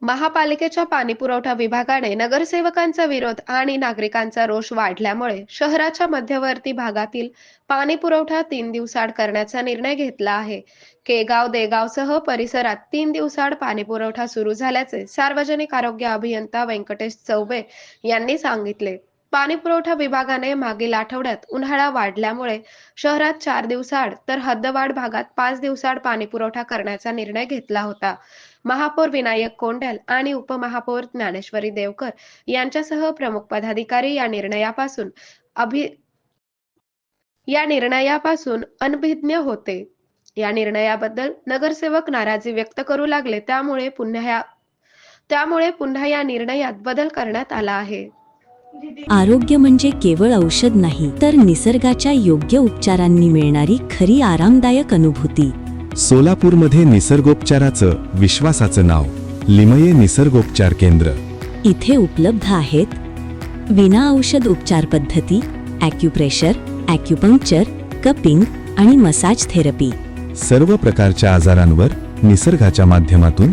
महापालिकेच्या पाणीपुरवठा विभागाने नगरसेवकांचा विरोध आणि नागरिकांचा रोष वाढल्यामुळे शहराच्या मध्यवर्ती भागातील पाणीपुरवठा 3 दिवसाआड करण्याचा निर्णय घेतला आहे. केगाव देगावसह परिसरात 3 दिवसाआड पाणीपुरवठा सुरू झाल्याचे सार्वजनिक आरोग्य अभियंता व्यंकटेश चौबे यांनी सांगितले. पाणीपुरवठा विभागाने मागील आठवड्यात उन्हाळा वाढल्यामुळे शहरात 4 दिवसाआड तर हद्दवाढ भागात 5 दिवसाआड पाणीपुरवठा करण्याचा निर्णय घेतला होता. महापौर विनायक कोंडल आणि उपमहापौर ज्ञानेश्वरी देवकर यांच्यासह प्रमुख पदाधिकारी या निर्णयापासून अनभिज्ञ होते. या निर्णयाबद्दल नगरसेवक नाराजी व्यक्त करू लागले. त्यामुळे पुन्हा या निर्णयात बदल करण्यात आला आहे. आरोग्य म्हणजे केवळ औषध नाही, तर निसर्गाच्या योग्य उपचारांनी मिळणारी खरी आरामदायक अनुभूती. सोलापूरमध्ये निसर्गोपचाराचं विश्वासाचं नाव लिमये निसर्गोपचार केंद्र. इथे उपलब्ध आहेत विना औषध उपचार पद्धती, ॲक्युप्रेशर, ॲक्युपंक्चर, कपिंग आणि मसाज थेरपी. सर्व प्रकारच्या आजारांवर निसर्गाच्या माध्यमातून